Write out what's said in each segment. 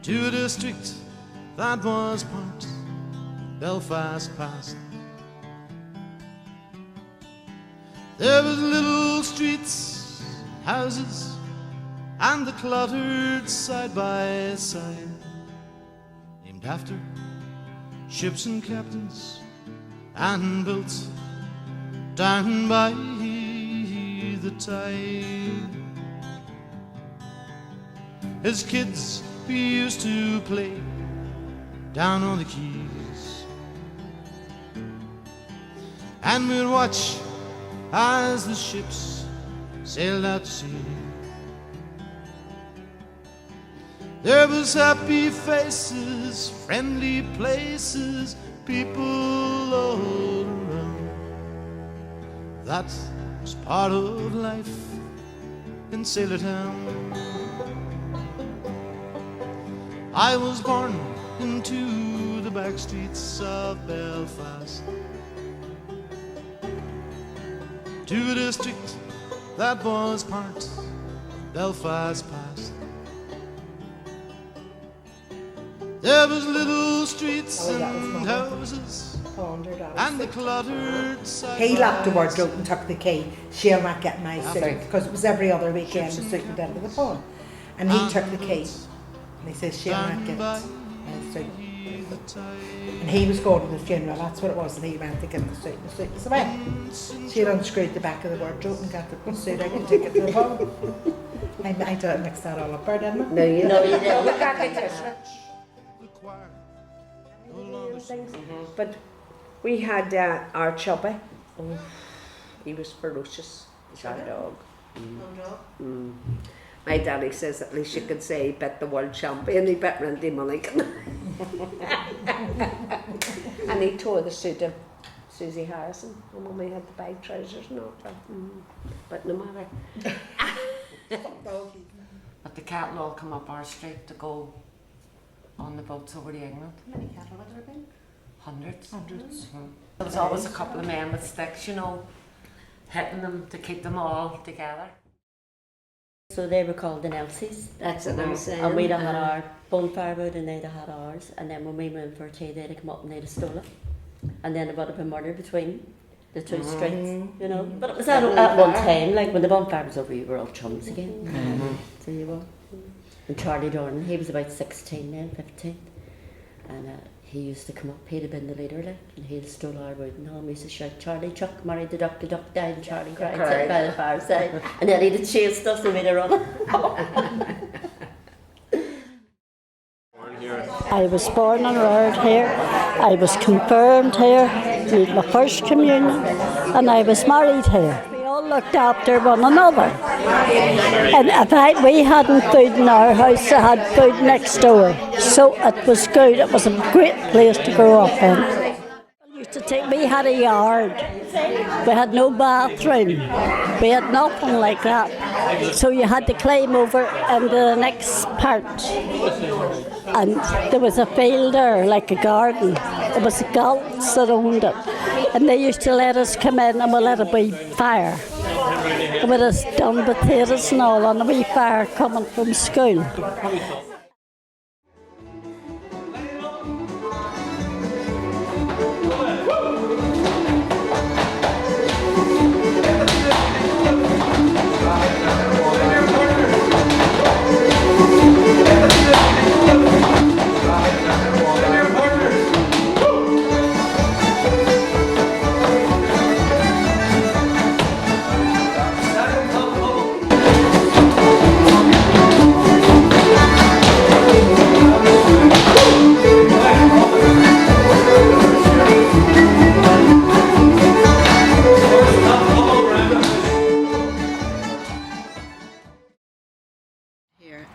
to a district that was part Belfast past. There was little streets, houses, and the cluttered side by side, named after ships and captains, and built down by the tide. As kids we used to play down on the quays, and we'd watch as the ships sailed out to sea. There was happy faces, friendly places, people all around. That was part of life in Sailortown. I was born into the back streets of Belfast, to a district that was part Belfast past. There was little streets and houses and the cluttered side. He locked the word out and took the key. She'll not get my suit, because it was every other weekend the suit went into the phone. And he took the key and he says she'll not get my suit. And he was going to the funeral, that's what it was, and he went to get the suit, and the suit was away. She had unscrewed the back of the wardrobe and got the suit out and took it to the phone. I don't mix that all up, didn't I? No, you didn't. Look at it. But we had our choppy. Oh, he was ferocious. He's our dog. My daddy says at least you could say he bet the world champion, he bet Randy Mulligan. And he tore the suit of Susie Harrison, and when we had the bag trousers and all that. But no matter. But the cattle all come up our street to go on the boats over to England. How many cattle had there been? Hundreds. Hundreds. There was always a couple of men with sticks, you know, hitting them to keep them all together. So they were called the Nelsies. That's what I'm saying. And we'd have had our bonfire wood and they'd have had ours. And then when we went for tea, they'd have come up and they'd have stolen it. And then there would have been murder between the two streets, you know. But it was at one time, like when the bonfire was over, you were all chums again. So you were. And Charlie Dornan, he was about 16 then, 15. And he used to come up, he'd have been the leader, like, and he'd have stole our wood and all. We used to shout, Charlie Chuck, married the duck died, and Charlie cried, sitting by the fireside. And then he'd have chased us and we'd have run. I was born and reared here, I was confirmed here, made my first communion, and I was married here. We all looked after one another. And if we hadn't food in our house, I had food next door. So it was good, it was a great place to grow up in. We had a yard, we had no bathroom, we had nothing like that. So you had to climb over into the next part. And there was a field there, like a garden. It was the Galts that owned it. And they used to let us come in and we'll let it be fire. With us done potatoes and all on a wee fire coming from school.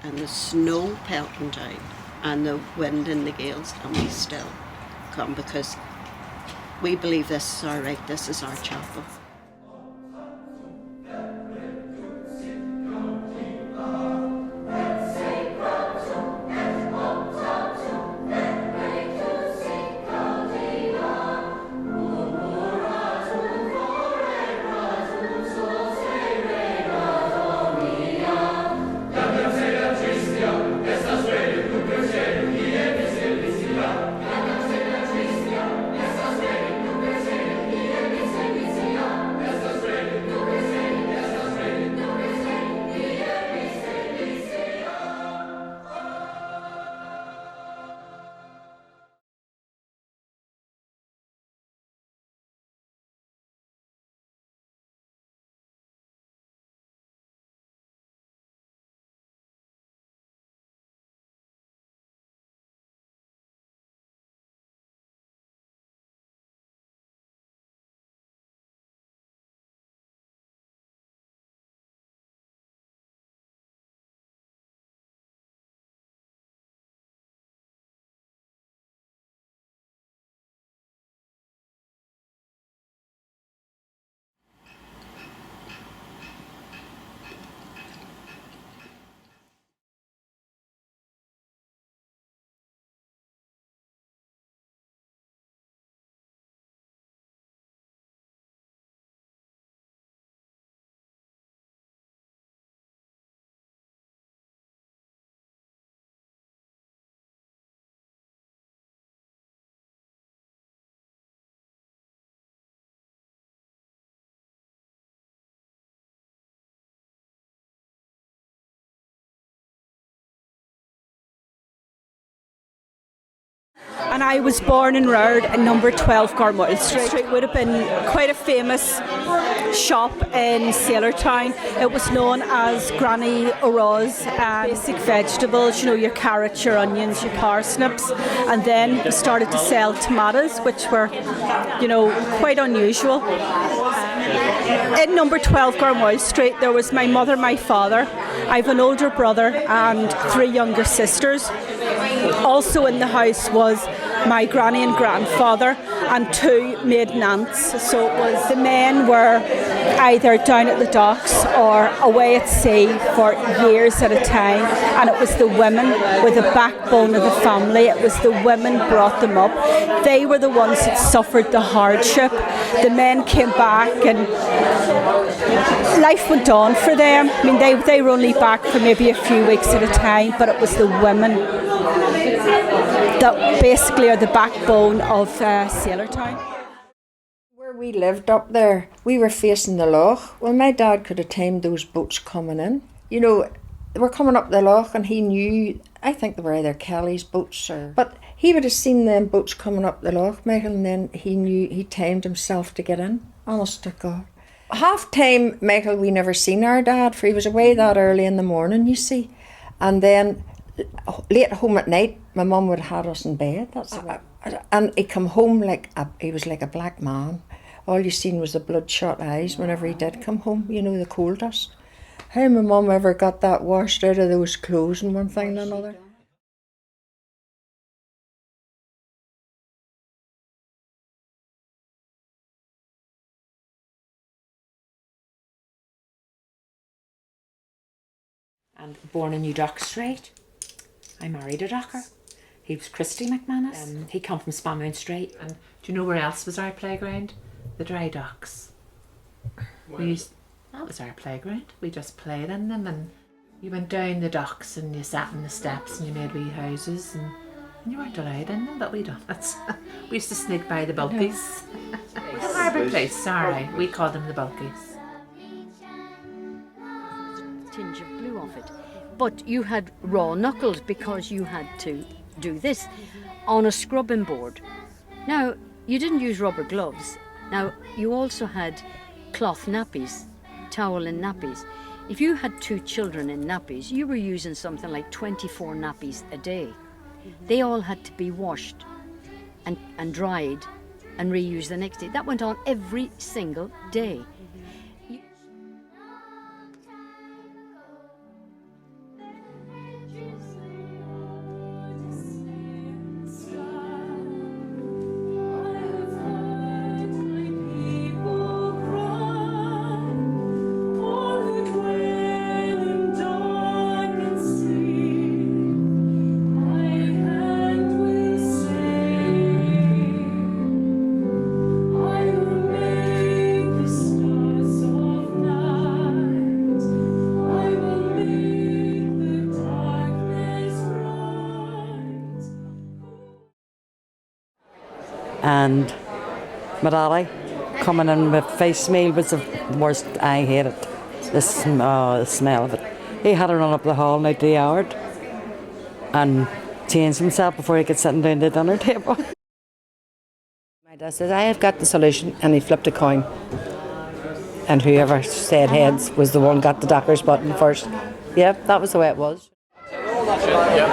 And the snow pelting down and the wind and the gales, and we still come because we believe this is our right, this is our chapel. and I was born and reared in number 12 Garmoyle Street. Would have been quite a famous shop in Sailortown. It was known as Granny O'Raw's. Basic vegetables, you know, your carrots, your onions, your parsnips, and then we started to sell tomatoes, which were, you know, quite unusual. In number 12 Garmoyle Street, there was my mother, my father. I have an older brother and 3 younger sisters. Also in the house was my granny and grandfather and 2 maiden aunts. So it was the men were either down at the docks or away at sea for years at a time, and it was the women with the backbone of the family. It was the women brought them up. They were the ones that suffered the hardship. The men came back and life went on for them. I mean, they were only back for maybe a few weeks at a time, but it was the women that basically are the backbone of Sailortown. Where we lived up there, we were facing the loch. Well, my dad could have timed those boats coming in. You know, they were coming up the loch and he knew, I think they were either Kelly's boats but he would have seen them boats coming up the loch, Michael, and then he knew, he timed himself to get in. Honest to God. Half time, Michael, we never seen our dad, for he was away that early in the morning, you see. And then late home at night, my mum would have had us in bed. And he come home he was like a black man. All you seen was the bloodshot eyes whenever he did come home, you know, the coal dust. How my mum ever got that washed out of those clothes and one thing and another. And born in New Dock Street. I married a docker. He was Christy McManus. He come from Spammoon Street. And do you know where else was our playground? The dry docks. That was our playground. We just played in them, and you went down the docks and you sat in the steps and you made wee houses, and you weren't allowed in them, but we done it. We used to sneak by the bulkies. The harbour place, sorry. We called them the bulkies. Tinge of blue off it. But you had raw knuckles because you had to do this on a scrubbing board. Now, you didn't use rubber gloves. Now, you also had cloth nappies, towel and nappies. If you had 2 children in nappies, you were using something like 24 nappies a day. They all had to be washed and dried and reused the next day. That went on every single day. And my daddy coming in with face meal was the worst. I hated the smell of it. He had to run up the hall and out to the yard and change himself before he could sit down to the dinner table. My dad says, I have got the solution, and he flipped a coin. And whoever said heads was the one got the docker's button first. Yep, that was the way it was. Yep.